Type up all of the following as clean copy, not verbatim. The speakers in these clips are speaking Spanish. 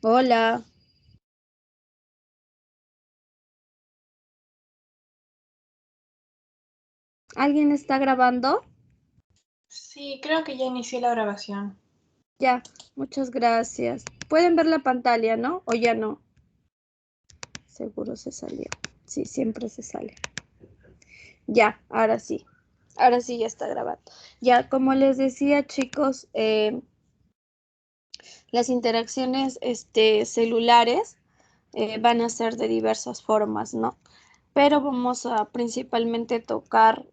Hola, ¿alguien está grabando? Sí, creo que ya inicié la grabación. Ya, muchas gracias. Pueden ver la pantalla, ¿no? O ya no. Seguro se salió. Sí, siempre se sale. Ya, ahora sí. Ahora sí ya está grabando. Ya, como les decía, chicos, las interacciones celulares van a ser de diversas formas, ¿no? Pero vamos a principalmente tocar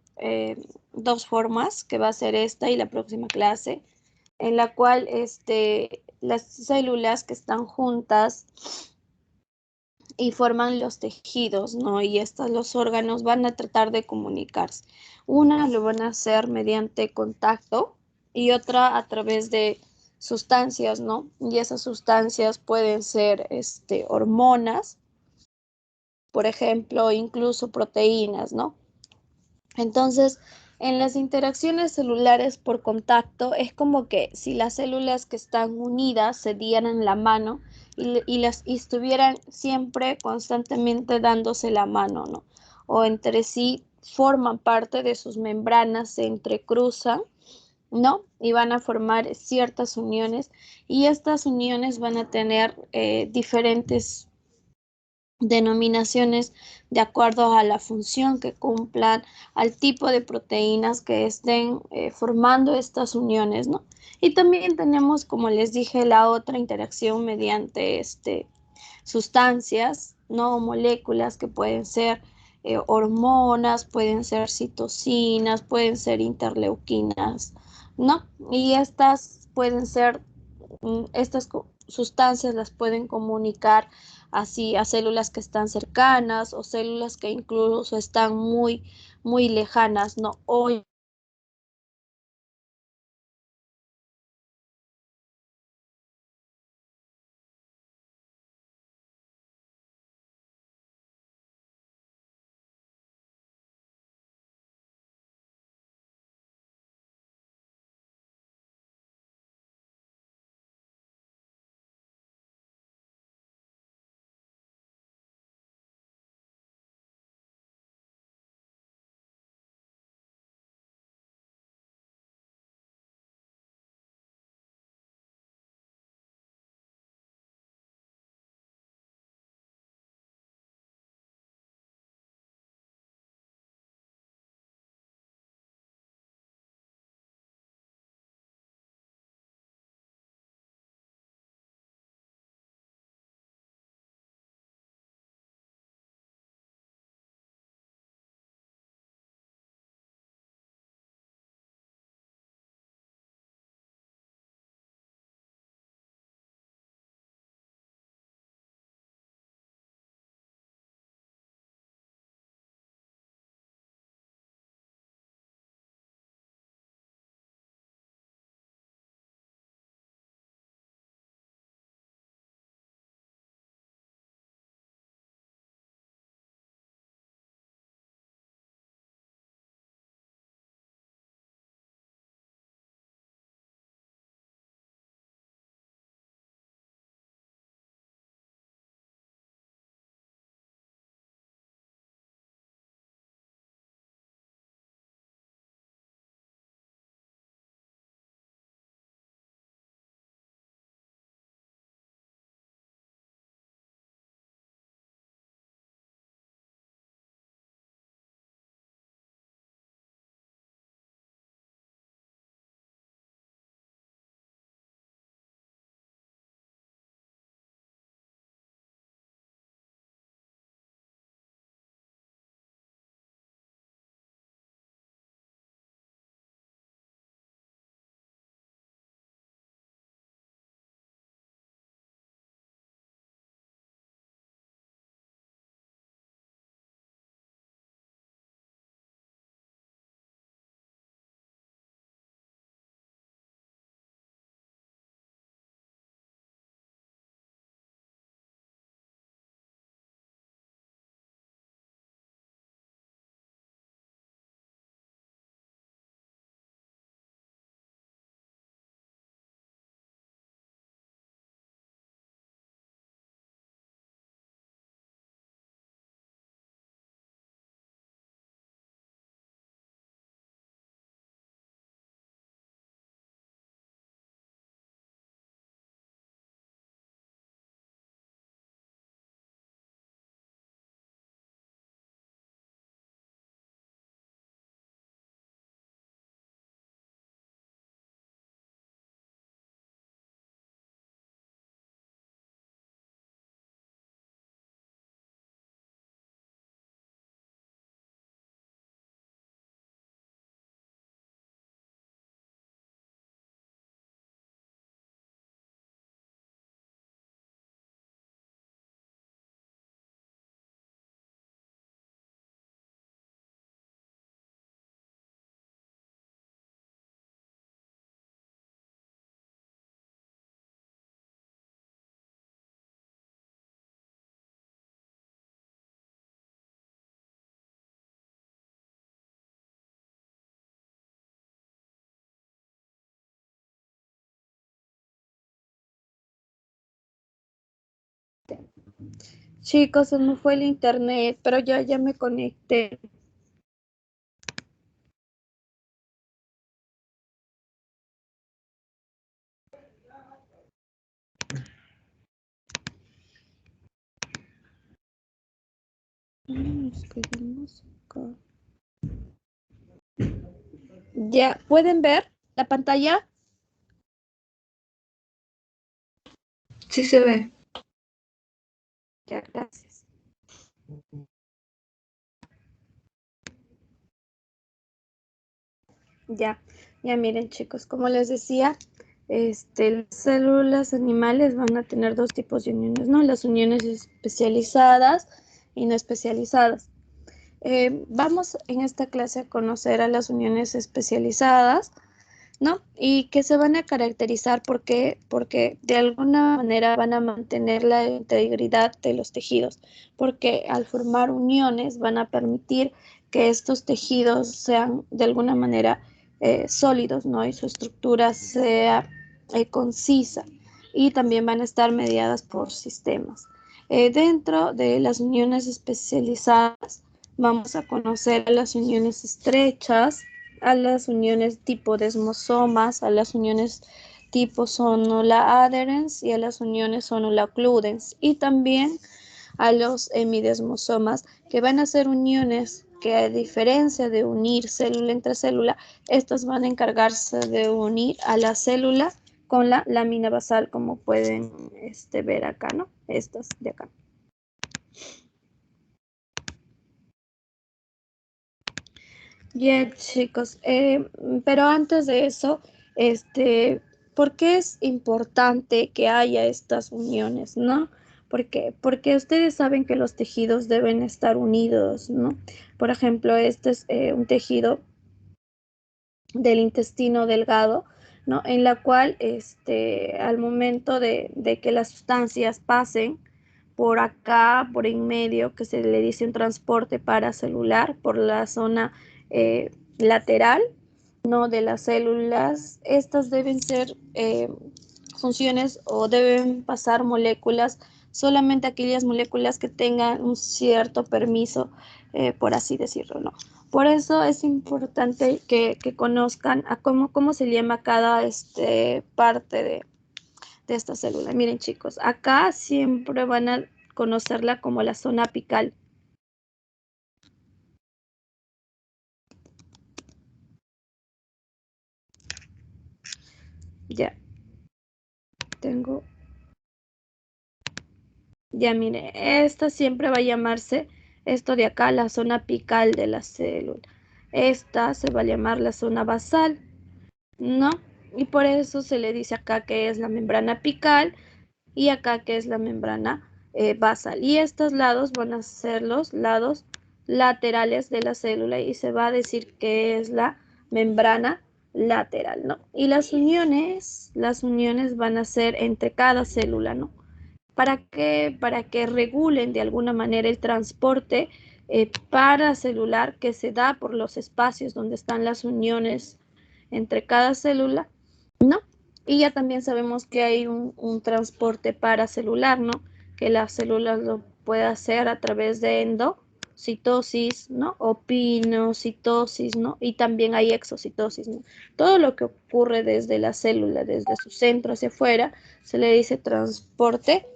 dos formas, que va a ser esta y la próxima clase, en la cual las células que están juntas y forman los tejidos, ¿no? Y estos, los órganos van a tratar de comunicarse. Una lo van a hacer mediante contacto y otra a través de sustancias, ¿no? Y esas sustancias pueden ser hormonas, por ejemplo, incluso proteínas, ¿no? Entonces, en las interacciones celulares por contacto es como que si las células que están unidas se dieran la mano y estuvieran siempre constantemente dándose la mano, ¿no? O entre sí forman parte de sus membranas, se entrecruzan, ¿no? Y van a formar ciertas uniones y estas uniones van a tener diferentes denominaciones de acuerdo a la función que cumplan, al tipo de proteínas que estén formando estas uniones, ¿no? Y también tenemos, como les dije, la otra interacción mediante sustancias, ¿no? Moléculas que pueden ser hormonas, pueden ser citocinas, pueden ser interleuquinas, ¿no? Y estas pueden ser estas sustancias las pueden comunicar así a células que están cercanas o células que incluso están muy lejanas, ¿no? O Chicos, se me fue el internet, pero ya me conecté. Escribimos acá. Ya, ¿pueden ver la pantalla? Sí se ve. Ya, gracias. Ya miren chicos, como les decía, las células animales van a tener dos tipos de uniones, ¿no? Las uniones especializadas y no especializadas. Vamos en esta clase a conocer a las uniones especializadas, ¿no? Y que se van a caracterizar porque de alguna manera van a mantener la integridad de los tejidos, porque al formar uniones van a permitir que estos tejidos sean de alguna manera sólidos, ¿no? Y su estructura sea concisa y también van a estar mediadas por sistemas. Dentro de las uniones especializadas vamos a conocer las uniones estrechas, a las uniones tipo desmosomas, a las uniones tipo sonula adherens y a las uniones sonula occludens, y también a los hemidesmosomas, que van a ser uniones que, a diferencia de unir célula entre célula, estas van a encargarse de unir a la célula con la lámina basal, como pueden ver acá, ¿no? Estas de acá. Bien, chicos, pero antes de eso, ¿por qué es importante que haya estas uniones, no? Porque ustedes saben que los tejidos deben estar unidos, ¿no? Por ejemplo, este es un tejido del intestino delgado, ¿no? En la cual, al momento de que las sustancias pasen por acá, por en medio, que se le dice un transporte paracelular, por la zona lateral, ¿no? De las células, estas deben ser funciones o deben pasar moléculas, solamente aquellas moléculas que tengan un cierto permiso, por así decirlo, ¿no? Por eso es importante que conozcan a cómo se llama cada parte de esta célula. Miren chicos, acá siempre van a conocerla como la zona apical. Ya, tengo, ya mire, esta siempre va a llamarse, esto de acá, la zona apical de la célula. Esta se va a llamar la zona basal, ¿no? Y por eso se le dice acá que es la membrana apical y acá que es la membrana basal. Y estos lados van a ser los lados laterales de la célula y se va a decir que es la membrana lateral, ¿no? Y las uniones van a ser entre cada célula, ¿no? ¿Para qué? Para que regulen de alguna manera el transporte paracelular que se da por los espacios donde están las uniones entre cada célula, ¿no? Y ya también sabemos que hay un transporte paracelular, ¿no? Que la célula lo puede hacer a través de endocitosis, ¿no? O pinocitosis, ¿no? Y también hay exocitosis, ¿no? Todo lo que ocurre desde la célula, desde su centro hacia afuera, se le dice transporte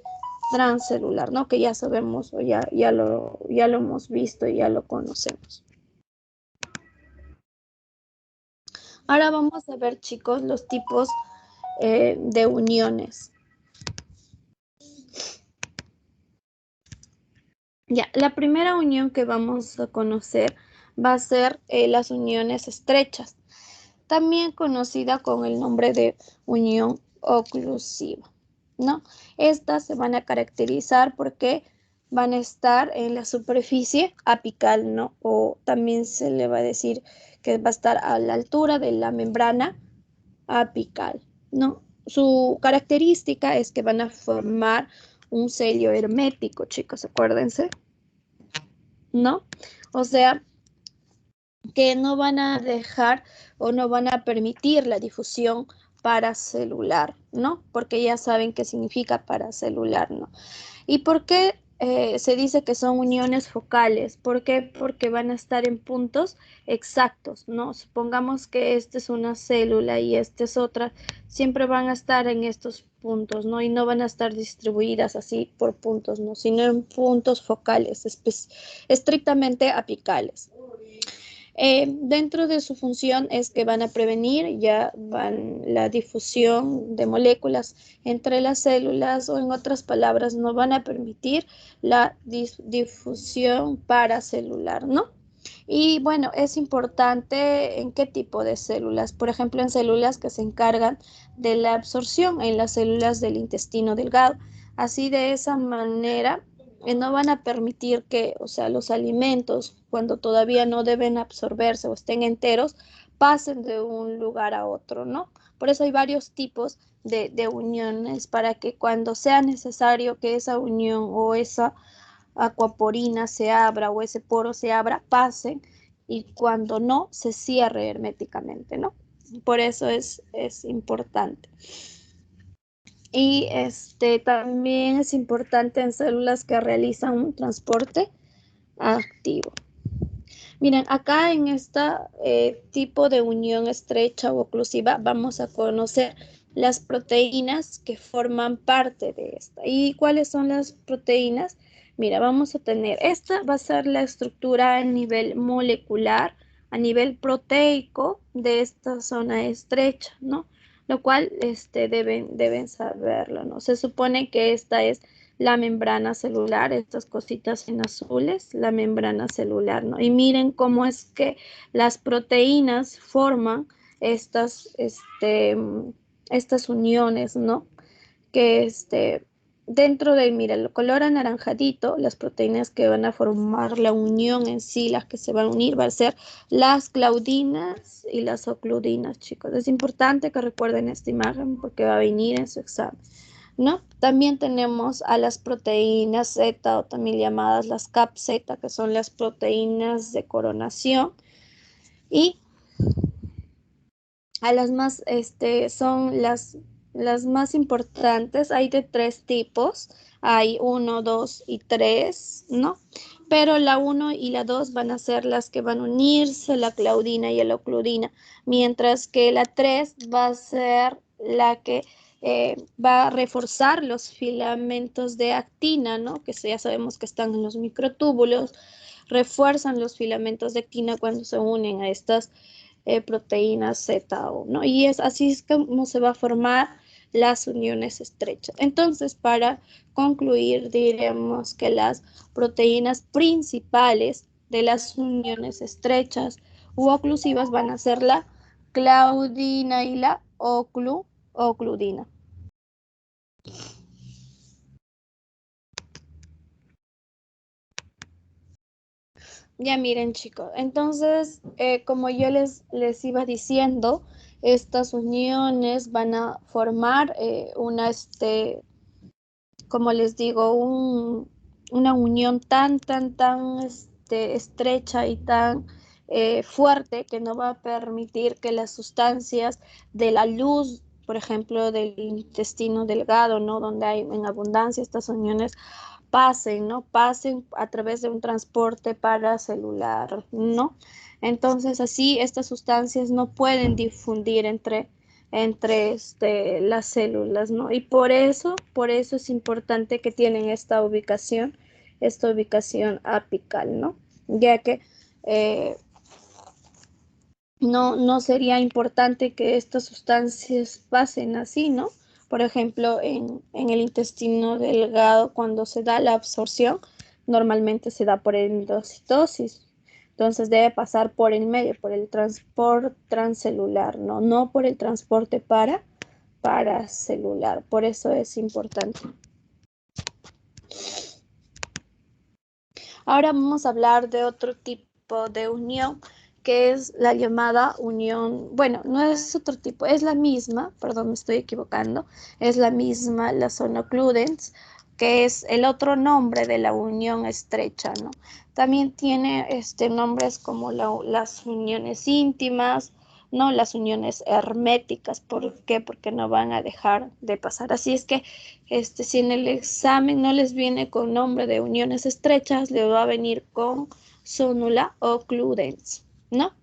transcelular, ¿no? Que ya sabemos o ya lo hemos visto y ya lo conocemos. Ahora vamos a ver, chicos, los tipos de uniones. Ya, la primera unión que vamos a conocer va a ser las uniones estrechas, también conocida con el nombre de unión oclusiva, ¿no? Estas se van a caracterizar porque van a estar en la superficie apical, ¿no? O también se le va a decir que va a estar a la altura de la membrana apical, ¿no? Su característica es que van a formar un sello hermético, chicos, acuérdense, ¿no? O sea, que no van a dejar o no van a permitir la difusión paracelular, ¿no? Porque ya saben qué significa paracelular, ¿no? ¿Y por qué se dice que son uniones focales. ¿Por qué? Porque van a estar en puntos exactos, ¿no? Supongamos que esta es una célula y esta es otra, siempre van a estar en estos puntos, ¿no? Y no van a estar distribuidas así por puntos, ¿no? Sino en puntos focales, estrictamente apicales. Dentro de su función es que van a prevenir la difusión de moléculas entre las células, o en otras palabras, no van a permitir la difusión paracelular, ¿no? Y bueno, es importante en qué tipo de células. Por ejemplo, en células que se encargan de la absorción, en las células del intestino delgado. Así, de esa manera no van a permitir que, o sea, los alimentos, cuando todavía no deben absorberse o estén enteros, pasen de un lugar a otro, ¿no? Por eso hay varios tipos de uniones, para que cuando sea necesario que esa unión o esa acuaporina se abra o ese poro se abra, pasen, y cuando no, se cierre herméticamente, ¿no? Por eso es importante. Y también es importante en células que realizan un transporte activo. Miren, acá en este tipo de unión estrecha o oclusiva vamos a conocer las proteínas que forman parte de esta. ¿Y cuáles son las proteínas? Mira, vamos a tener, esta va a ser la estructura a nivel molecular, a nivel proteico de esta zona estrecha, ¿no? Lo cual deben saberlo, ¿no? Se supone que esta es la membrana celular, estas cositas en azules, la membrana celular, ¿no? Y miren cómo es que las proteínas forman estas uniones, ¿no? Que dentro del, mira, el color anaranjadito, las proteínas que van a formar la unión en sí, las que se van a unir, va a ser las claudinas y las ocludinas, chicos. Es importante que recuerden esta imagen porque va a venir en su examen, ¿no? También tenemos a las proteínas Z, o también llamadas las CAP-Z, que son las proteínas de coronación, y a las más, son las más importantes. Hay de 3 tipos, hay 1, 2 y 3, ¿no? Pero la 1 y la 2 van a ser las que van a unirse, la claudina y la ocludina, mientras que la 3 va a ser la que va a reforzar los filamentos de actina, ¿no? Que ya sabemos que están en los microtúbulos, refuerzan los filamentos de actina cuando se unen a estas proteínas Z, ¿no? Y así es como se va a formar las uniones estrechas. Entonces, para concluir, diremos que las proteínas principales de las uniones estrechas u oclusivas van a ser la claudina y la ocludina. Ya miren, chicos, entonces, como yo les iba diciendo, estas uniones van a formar como les digo, una unión tan estrecha y tan fuerte, que no va a permitir que las sustancias de la luz, por ejemplo, del intestino delgado, ¿no? Donde hay en abundancia estas uniones, pasen, ¿no? Pasen a través de un transporte paracelular, ¿no? Entonces, así estas sustancias no pueden difundir entre las células, ¿no? Y por eso es importante que tienen esta ubicación apical, ¿no? Ya que no sería importante que estas sustancias pasen así, ¿no? Por ejemplo, en el intestino delgado, cuando se da la absorción, normalmente se da por endocitosis. Entonces debe pasar por el medio, por el transporte transcelular, ¿no? No por el transporte paracelular. Por eso es importante. Ahora vamos a hablar de otro tipo de unión, que es la llamada unión, bueno, no es otro tipo, es la misma, perdón, me estoy equivocando, es la misma, la sonocludens, que es el otro nombre de la unión estrecha, ¿no? También tiene nombres como las uniones íntimas, no las uniones herméticas. ¿Por qué? Porque no van a dejar de pasar. Así es que si en el examen no les viene con nombre de uniones estrechas, le va a venir con sonula o cludens, ¿no?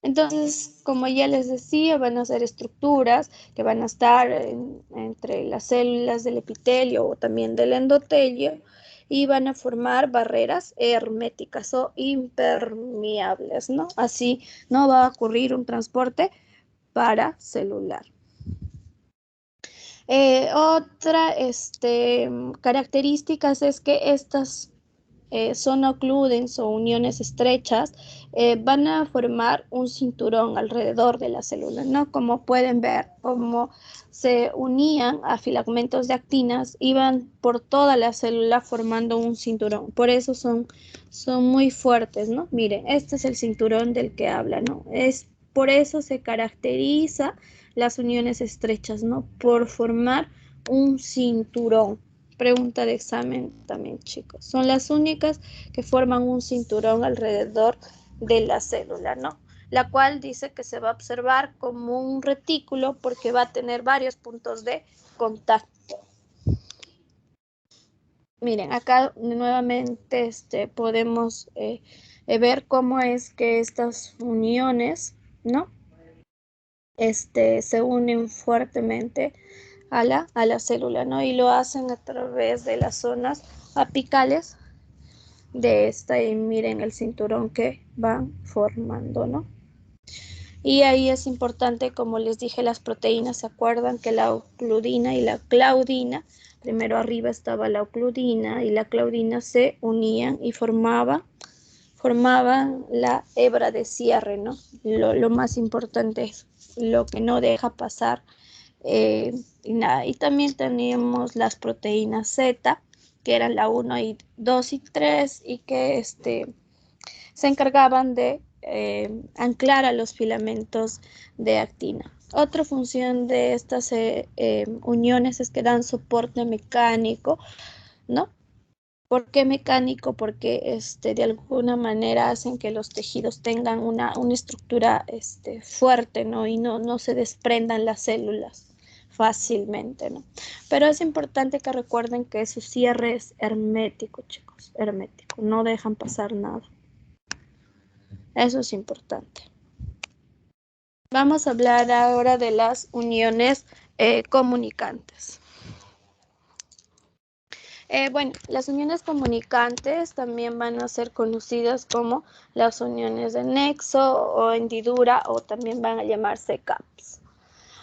Entonces, como ya les decía, van a ser estructuras que van a estar entre las células del epitelio o también del endotelio y van a formar barreras herméticas o impermeables, ¿no? Así no va a ocurrir un transporte paracelular. Otra características es que estas sonocludens o uniones estrechas van a formar un cinturón alrededor de la célula, ¿no? Como pueden ver, como se unían a filamentos de actinas, iban por toda la célula formando un cinturón. Por eso son muy fuertes, ¿no? Miren, este es el cinturón del que habla, ¿no? Por eso se caracteriza las uniones estrechas, ¿no? Por formar un cinturón. Pregunta de examen también, chicos. Son las únicas que forman un cinturón alrededor de la célula, ¿no? La cual dice que se va a observar como un retículo porque va a tener varios puntos de contacto. Miren, acá nuevamente podemos ver cómo es que estas uniones, ¿no? Se unen fuertemente a la célula, ¿no? Y lo hacen a través de las zonas apicales de esta, y miren el cinturón que van formando, ¿no? Y ahí es importante, como les dije, las proteínas. ¿Se acuerdan que la ocludina y la claudina, primero arriba estaba la ocludina y la claudina se unían y formaban la hebra de cierre, ¿no? Lo más importante es lo que no deja pasar y nada. Y también teníamos las proteínas Z, que eran la 1 y 2 y 3 y que se encargaban de anclar a los filamentos de actina. Otra función de estas uniones es que dan soporte mecánico, ¿no? ¿Por qué mecánico? Porque de alguna manera hacen que los tejidos tengan una estructura fuerte, ¿no? Y no se desprendan las células fácilmente, ¿no? Pero es importante que recuerden que su cierre es hermético, chicos, hermético, no dejan pasar nada. Eso es importante. Vamos a hablar ahora de las uniones comunicantes. Bueno, las uniones comunicantes también van a ser conocidas como las uniones de nexo o hendidura, o también van a llamarse CAPS.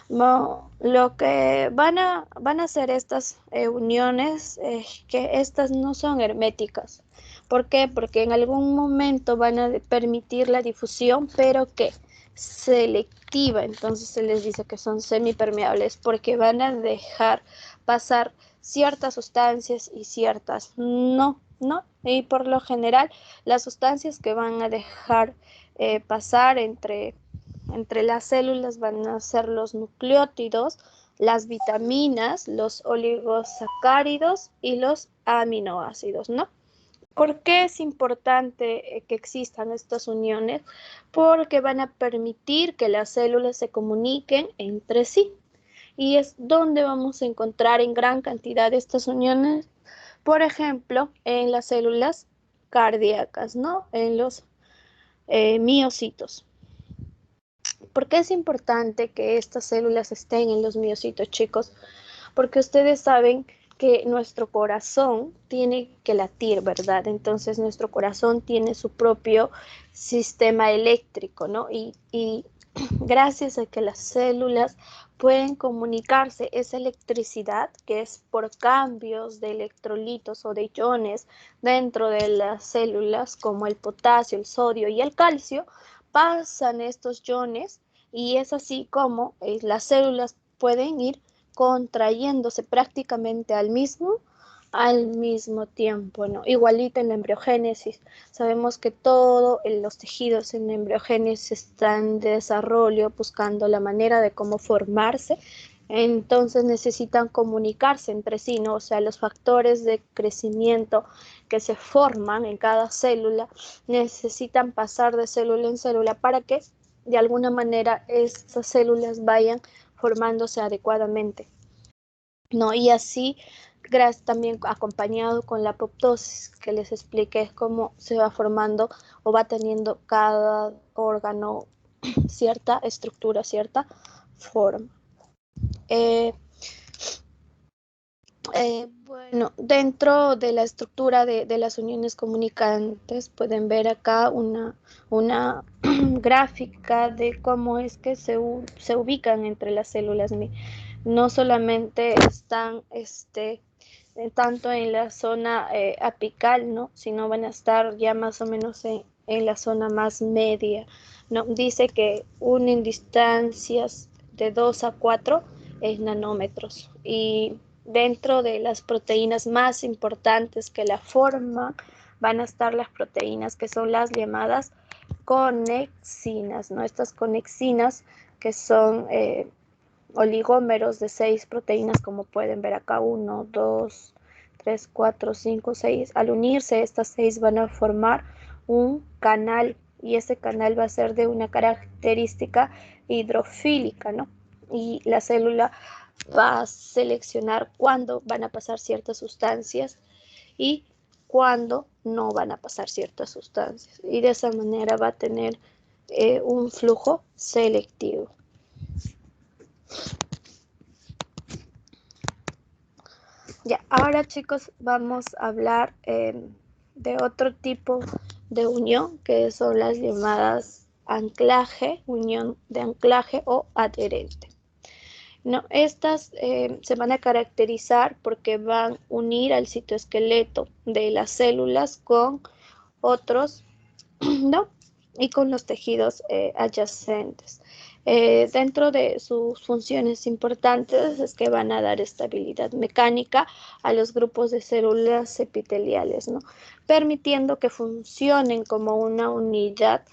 Lo que van a hacer estas uniones es que estas no son herméticas. ¿Por qué? Porque en algún momento van a permitir la difusión, pero que selectiva. Entonces se les dice que son semipermeables porque van a dejar pasar ciertas sustancias y ciertas no. Y por lo general, las sustancias que van a dejar pasar entre las células van a ser los nucleótidos, las vitaminas, los oligosacáridos y los aminoácidos, ¿no? ¿Por qué es importante que existan estas uniones? Porque van a permitir que las células se comuniquen entre sí. Y es donde vamos a encontrar en gran cantidad estas uniones, por ejemplo, en las células cardíacas, ¿no? En los miocitos. ¿Por qué es importante que estas células estén en los miocitos, chicos? Porque ustedes saben que nuestro corazón tiene que latir, ¿verdad? Entonces nuestro corazón tiene su propio sistema eléctrico, ¿no? Y gracias a que las células pueden comunicarse, esa electricidad que es por cambios de electrolitos o de iones dentro de las células, como el potasio, el sodio y el calcio, pasan estos iones y es así como las células pueden ir contrayéndose prácticamente al mismo tiempo, ¿no? Igualito en la embriogénesis. Sabemos que todos los tejidos en la embriogénesis están en desarrollo, buscando la manera de cómo formarse. Entonces necesitan comunicarse entre sí, ¿no? O sea, los factores de crecimiento que se forman en cada célula necesitan pasar de célula en célula para que de alguna manera estas células vayan formándose adecuadamente, ¿no? Y así, gracias también acompañado con la apoptosis, que les expliqué cómo se va formando o va teniendo cada órgano cierta estructura, cierta forma. Bueno, dentro de la estructura de las uniones comunicantes pueden ver acá una gráfica de cómo es que se ubican entre las células. No solamente están tanto en la zona apical, ¿no? Sino van a estar ya más o menos en la zona más media, ¿no? Dice que unen distancias de 2 a 4 nanómetros, y dentro de las proteínas más importantes que la forman van a estar las proteínas que son las llamadas conexinas, ¿no? Estas conexinas que son oligómeros de 6 proteínas, como pueden ver acá, 1, 2, 3, 4, 5, 6. Al unirse estas 6 van a formar un canal, y ese canal va a ser de una característica hidrofílica, ¿no? Y la célula va a seleccionar cuándo van a pasar ciertas sustancias y cuándo no van a pasar ciertas sustancias. Y de esa manera va a tener un flujo selectivo. Ya, ahora chicos vamos a hablar de otro tipo de unión, que son las llamadas anclaje, unión de anclaje o adherente. No, estas se van a caracterizar porque van a unir al citoesqueleto de las células con otros, ¿no? Y con los tejidos adyacentes. Dentro de sus funciones importantes es que van a dar estabilidad mecánica a los grupos de células epiteliales, ¿no? Permitiendo que funcionen como una unidad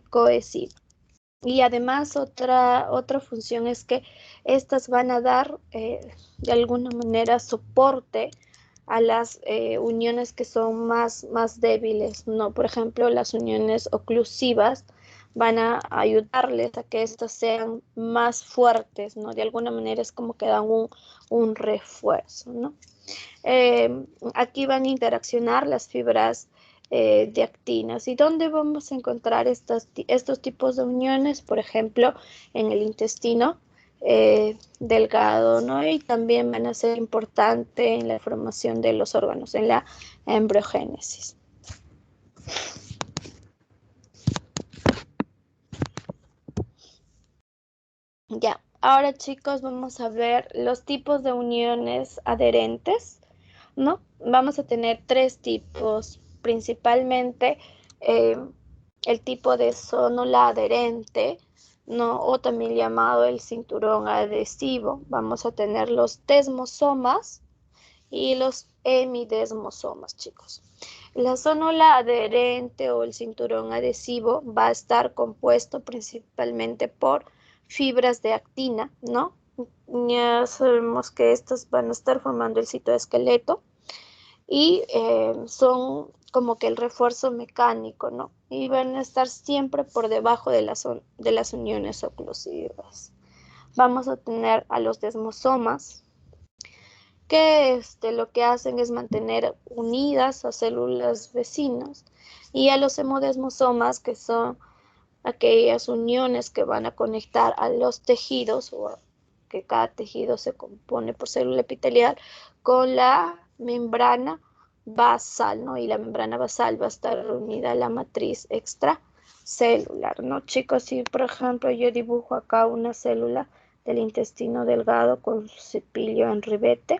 cohesiva. Y además otra función es que estas van a dar de alguna manera soporte a las uniones que son más débiles, ¿no? Por ejemplo, las uniones oclusivas van a ayudarles a que estas sean más fuertes, ¿no? De alguna manera es como que dan un refuerzo, ¿no? Aquí van a interaccionar las fibras de actinas. ¿Y dónde vamos a encontrar estos tipos de uniones? Por ejemplo, en el intestino delgado, ¿no? Y también van a ser importantes en la formación de los órganos, en la embriogénesis. Ya, ahora chicos vamos a ver los tipos de uniones adherentes, ¿no? Vamos a tener 3 tipos, principalmente el tipo de zónula adherente, ¿no? O también llamado el cinturón adhesivo. Vamos a tener los desmosomas y los hemidesmosomas, chicos. La zónula adherente o el cinturón adhesivo va a estar compuesto principalmente por fibras de actina, ¿no? Ya sabemos que estas van a estar formando el citoesqueleto y son como que el refuerzo mecánico, ¿no? Y van a estar siempre por debajo de las uniones oclusivas. Vamos a tener a los desmosomas, que lo que hacen es mantener unidas a células vecinas, y a los hemodesmosomas, que son aquellas uniones que van a conectar a los tejidos, o que cada tejido se compone por célula epitelial, con la membrana basal, ¿no? Y la membrana basal va a estar unida a la matriz extracelular, ¿no? Chicos, si por ejemplo yo dibujo acá una célula del intestino delgado con su cepillo en ribete,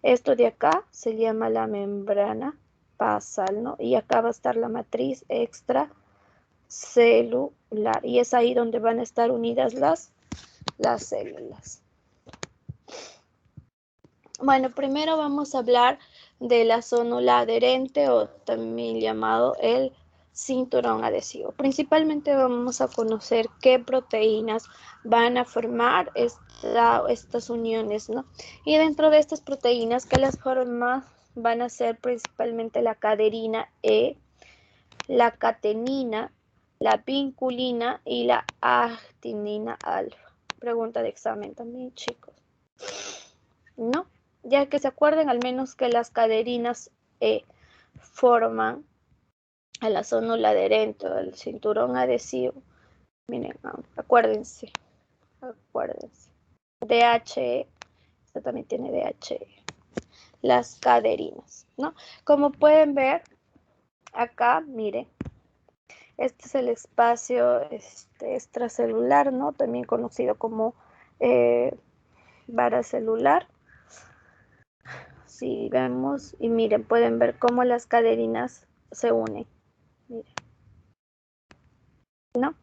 esto de acá se llama la membrana basal, ¿no? Y acá va a estar la matriz extracelular, y es ahí donde van a estar unidas las células. Bueno, primero vamos a hablar de la zónula adherente, o también llamado el cinturón adhesivo. Principalmente vamos a conocer qué proteínas van a formar estas uniones, ¿no? Y dentro de estas proteínas, que las forman van a ser principalmente la caderina E, la catenina, la vinculina y la actinina alfa. Pregunta de examen también, chicos. ¿No? Ya que se acuerden al menos que las caderinas forman a la zónula adherente o el cinturón adhesivo. Miren, acuérdense. DHE, esta también tiene DHE. Las caderinas, ¿no? Como pueden ver, acá, miren, este es el espacio extracelular, ¿no? También conocido como vara celular. Si vemos, y miren, pueden ver cómo las caderinas se unen. Miren. ¿No?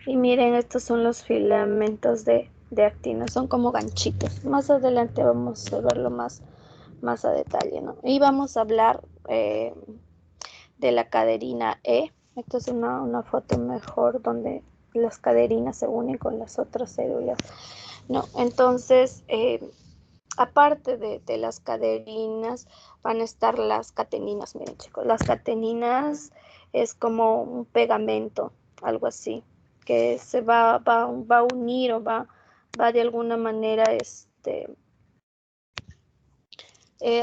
Y miren, estos son los filamentos de actina, son como ganchitos. Más adelante vamos a verlo más a detalle, ¿no? Y vamos a hablar de la caderina E. Esta es una foto mejor donde las caderinas se unen con las otras células, ¿no? Entonces, aparte de las caderinas, van a estar las cateninas. Miren, chicos, las cateninas es como un pegamento, algo así, que se va a unir o va de alguna manera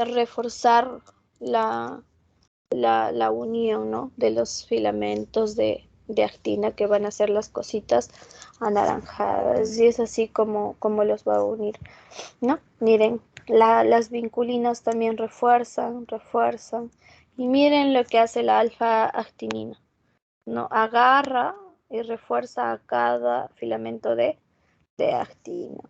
reforzar la unión, ¿no? De los filamentos de actina que van a ser las cositas anaranjadas, y es así como los va a unir, ¿no? Miren, las vinculinas también refuerzan, y miren lo que hace la alfa-actinina, ¿no? Agarra y refuerza a cada filamento de actina.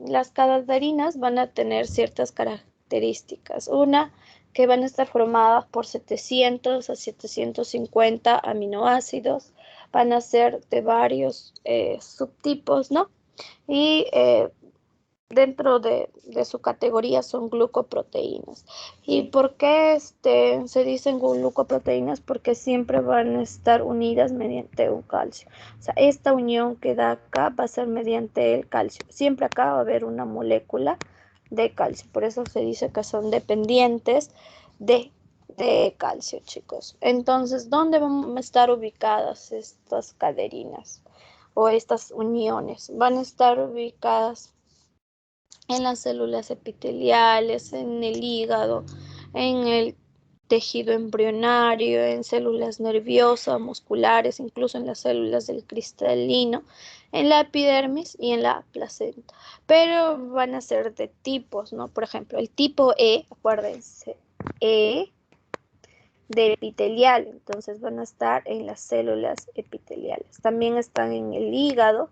Las caderinas van a tener ciertas características. Una, que van a estar formadas por 700 a 750 aminoácidos. Van a ser de varios subtipos, ¿no? Y dentro de su categoría son glucoproteínas. ¿Y por qué se dicen glucoproteínas? Porque siempre van a estar unidas mediante un calcio. O sea, esta unión que da acá va a ser mediante el calcio. Siempre acá va a haber una molécula de calcio. Por eso se dice que son dependientes de calcio, chicos. Entonces, ¿dónde van a estar ubicadas estas caderinas o estas uniones? Van a estar ubicadas en las células epiteliales, en el hígado, en el tejido embrionario, en células nerviosas, musculares, incluso en las células del cristalino, en la epidermis y en la placenta. Pero van a ser de tipos, ¿no? Por ejemplo, el tipo E, acuérdense, E de epitelial, entonces van a estar en las células epiteliales. También están en el hígado,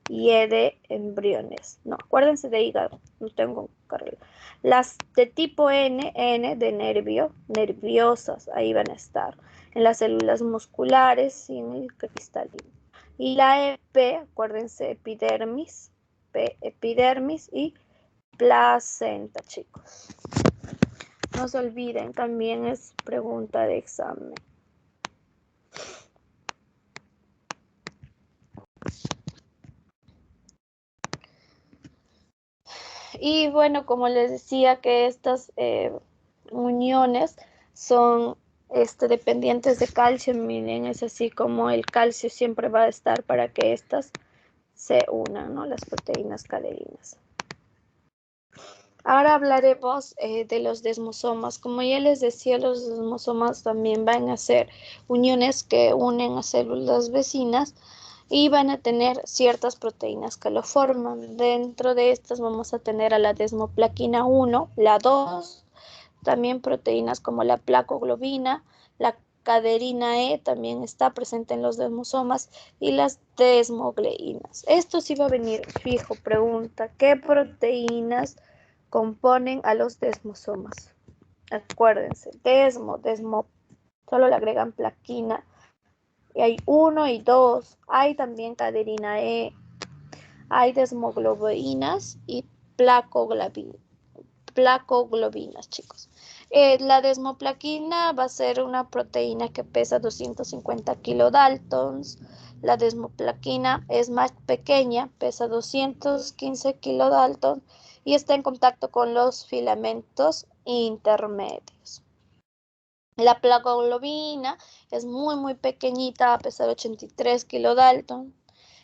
y E de embriones. No, acuérdense de hígado, no tengo carrera. Las de tipo N, N de nervio, nerviosas, ahí van a estar. En las células musculares y en el cristalino. Y la EP, acuérdense, epidermis, P, epidermis y placenta, chicos. No se olviden, también es pregunta de examen. Y bueno, como les decía que estas uniones son dependientes de calcio, miren, es así como el calcio siempre va a estar para que estas se unan, ¿no? Las proteínas caderinas. Ahora hablaremos de los desmosomas. Como ya les decía, los desmosomas también van a ser uniones que unen a células vecinas y van a tener ciertas proteínas que lo forman. Dentro de estas vamos a tener a la desmoplaquina 1, la 2, también proteínas como la placoglobina, la caderina E también está presente en los desmosomas y las desmogleínas. Esto sí va a venir fijo, pregunta, ¿qué proteínas componen a los desmosomas? Acuérdense, desmo, solo le agregan plaquina. Y hay 1 y 2, hay también caderina E, hay desmoglobinas y placoglobinas, chicos. La desmoplaquina va a ser una proteína que pesa 250 kilodaltons. La desmoplaquina es más pequeña, pesa 215 kilodaltons y está en contacto con los filamentos intermedios. La placoglobina es muy pequeñita, va a pesar 83 kilodalton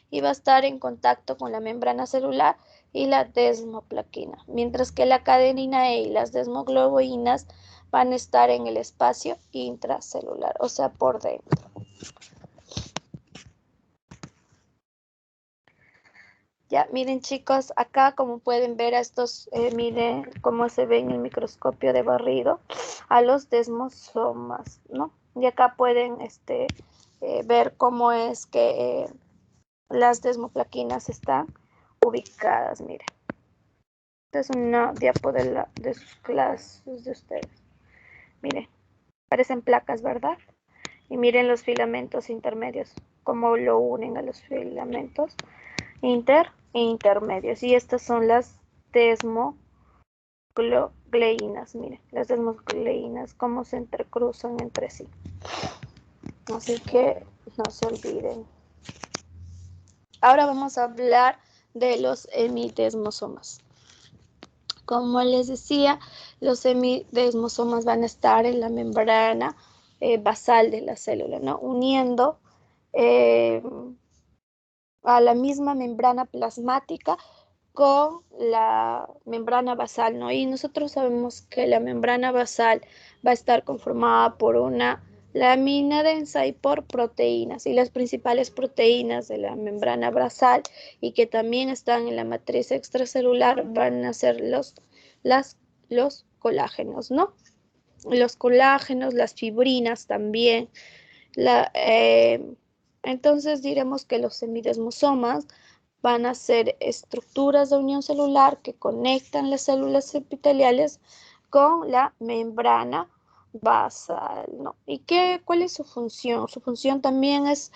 y va a estar en contacto con la membrana celular y la desmoplaquina, mientras que la cadenina E y las desmoglobinas van a estar en el espacio intracelular, o sea, por dentro. Ya, miren chicos, acá como pueden ver a estos, miren cómo se ve en el microscopio de barrido, a los desmosomas, ¿no? Y acá pueden ver cómo es que las desmoplaquinas están ubicadas, miren. Esta es una diapo de sus clases de ustedes. Miren, parecen placas, ¿verdad? Y miren los filamentos intermedios, cómo lo unen a los filamentos intermedios. Y estas son las desmogleínas, miren, las desmogleínas, cómo se entrecruzan entre sí. Así que no se olviden. Ahora vamos a hablar de los hemidesmosomas. Como les decía, los hemidesmosomas van a estar en la membrana basal de la célula, ¿no? Uniendo a la misma membrana plasmática con la membrana basal, ¿no? Y nosotros sabemos que la membrana basal va a estar conformada por una lámina densa y por proteínas. Y las principales proteínas de la membrana basal y que también están en la matriz extracelular van a ser los colágenos, ¿no? Los colágenos, las fibrinas también. Entonces diremos que los semidesmosomas van a ser estructuras de unión celular que conectan las células epiteliales con la membrana basal, ¿no? ¿Y cuál es su función? Su función también es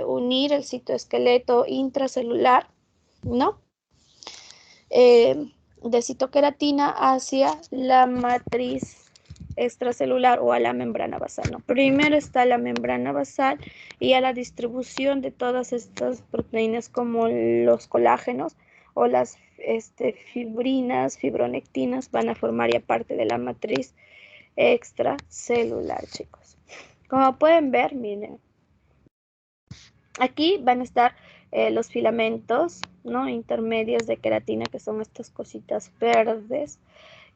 unir el citoesqueleto intracelular, ¿no? De citoqueratina hacia la matriz extracelular o a la membrana basal, ¿no? Primero está la membrana basal y a la distribución de todas estas proteínas como los colágenos o las fibrinas, fibronectinas van a formar ya parte de la matriz extracelular, chicos. Como pueden ver, miren, aquí van a estar los filamentos, ¿no? Intermedios de queratina, que son estas cositas verdes.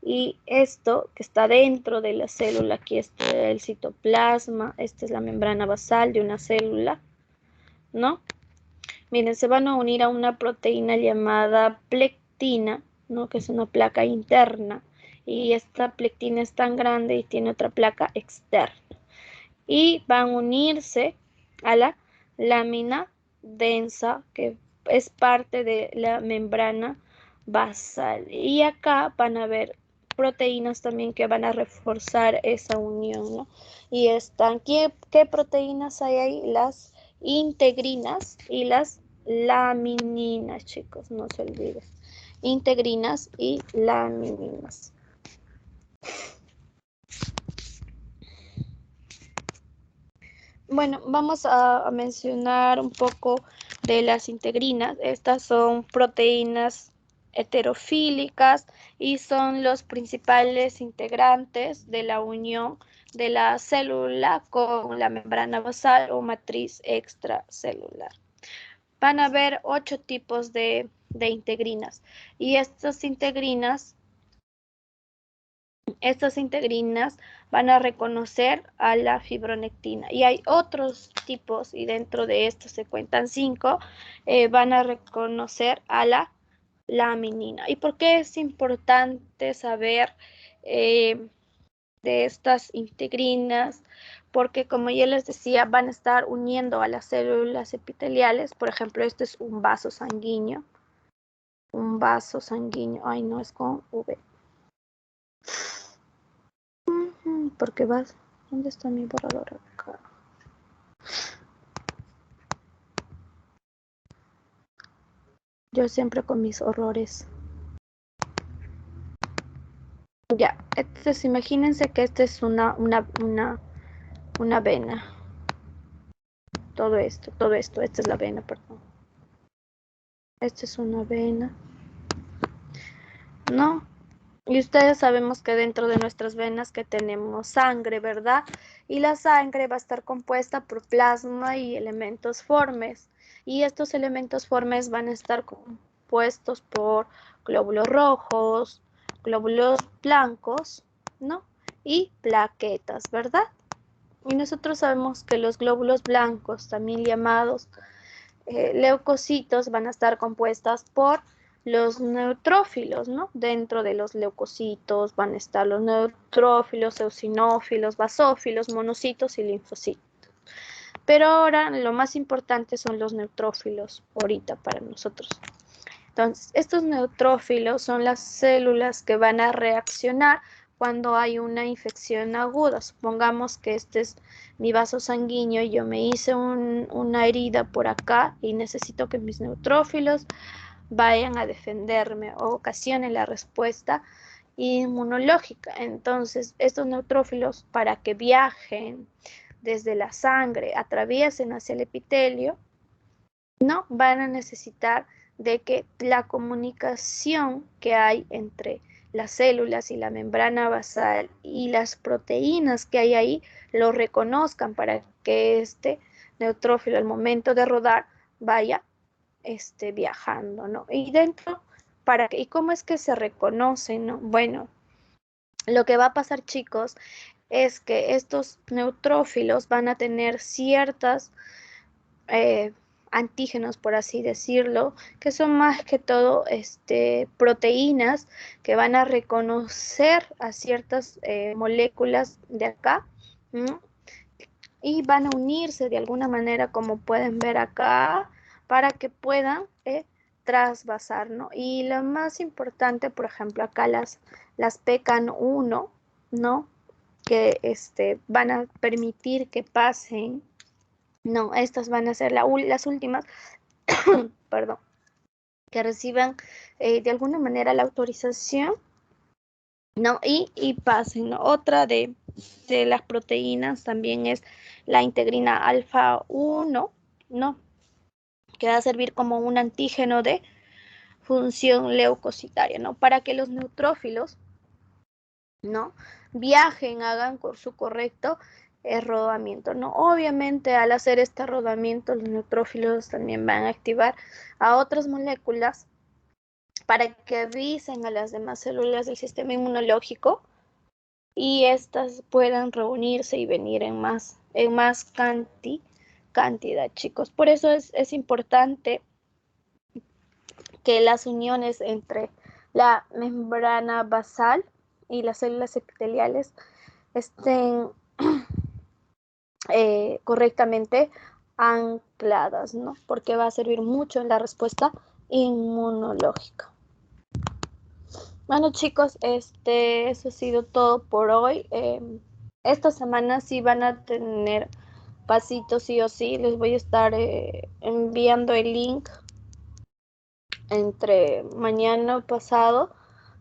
Y esto que está dentro de la célula, aquí está el citoplasma, esta es la membrana basal de una célula, ¿no? Miren, se van a unir a una proteína llamada plectina, ¿no? Que es una placa interna. Y esta plectina es tan grande y tiene otra placa externa. Y van a unirse a la lámina densa, que es parte de la membrana basal. Y acá van a ver proteínas también que van a reforzar esa unión, ¿no? Y están, ¿qué proteínas hay ahí? Las integrinas y las lamininas, chicos, no se olviden. Integrinas y lamininas. Bueno, vamos a mencionar un poco de las integrinas. Estas son proteínas heterofílicas y son los principales integrantes de la unión de la célula con la membrana basal o matriz extracelular. Van a haber 8 tipos de integrinas y estas integrinas van a reconocer a la fibronectina. Y hay otros tipos, y dentro de estos se cuentan 5, van a reconocer a la laminina. ¿Y por qué es importante saber de estas integrinas? Porque como ya les decía, van a estar uniendo a las células epiteliales. Por ejemplo, este es un vaso sanguíneo. Un vaso sanguíneo. Ay, no, es con V. Porque vas. ¿Dónde está mi borrador acá? Yo siempre con mis horrores. Ya, entonces imagínense que esta es una vena. Todo esto, esta es la vena, perdón. Esta es una vena. ¿No? Y ustedes sabemos que dentro de nuestras venas que tenemos sangre, ¿verdad? Y la sangre va a estar compuesta por plasma y elementos formes. Y estos elementos formes van a estar compuestos por glóbulos rojos, glóbulos blancos, ¿no? Y plaquetas, ¿verdad? Y nosotros sabemos que los glóbulos blancos, también llamados leucocitos, van a estar compuestas por los neutrófilos, ¿no? Dentro de los leucocitos van a estar los neutrófilos, eosinófilos, basófilos, monocitos y linfocitos. Pero ahora lo más importante son los neutrófilos, ahorita para nosotros. Entonces, estos neutrófilos son las células que van a reaccionar cuando hay una infección aguda. Supongamos que este es mi vaso sanguíneo y yo me hice una herida por acá y necesito que mis neutrófilos vayan a defenderme o ocasionen la respuesta inmunológica. Entonces, estos neutrófilos, para que viajen desde la sangre, atraviesen hacia el epitelio, no van a necesitar de que la comunicación que hay entre las células y la membrana basal y las proteínas que hay ahí lo reconozcan para que este neutrófilo al momento de rodar vaya viajando, ¿no? Y dentro, ¿y cómo es que se reconoce, no? Bueno, lo que va a pasar, chicos, es que estos neutrófilos van a tener ciertas antígenos, por así decirlo, que son más que todo proteínas que van a reconocer a ciertas moléculas de acá, ¿no? Y van a unirse de alguna manera, como pueden ver acá, para que puedan trasvasar, ¿no? Y lo más importante, por ejemplo, acá las PKAN1, ¿no? Que van a permitir que pasen. No, estas van a ser las últimas, perdón, que reciban de alguna manera la autorización, ¿no? Y pasen, ¿no? Otra de las proteínas también es la integrina alfa 1, ¿no? Que va a servir como un antígeno de función leucocitaria, ¿no? Para que los neutrófilos, ¿no? Viajen, hagan su correcto rodamiento, ¿no? Obviamente al hacer este rodamiento los neutrófilos también van a activar a otras moléculas para que avisen a las demás células del sistema inmunológico y estas puedan reunirse y venir en más cantidad, chicos. Por eso es importante que las uniones entre la membrana basal y las células epiteliales estén correctamente ancladas, ¿no? Porque va a servir mucho en la respuesta inmunológica. Bueno, chicos, eso ha sido todo por hoy. Esta semana sí van a tener pasitos sí o sí. Les voy a estar enviando el link entre mañana o pasado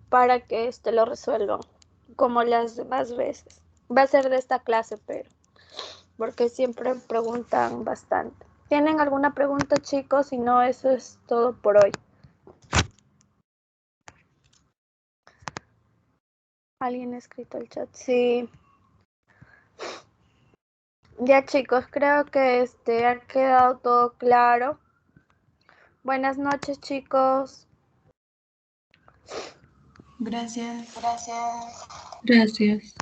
para que lo resuelvan como las demás veces. Va a ser de esta clase, pero porque siempre preguntan bastante. ¿Tienen alguna pregunta, chicos? Si no, eso es todo por hoy. ¿Alguien ha escrito el chat? Sí. Ya, chicos, creo que ha quedado todo claro. Buenas noches, chicos. Gracias. Gracias. Gracias.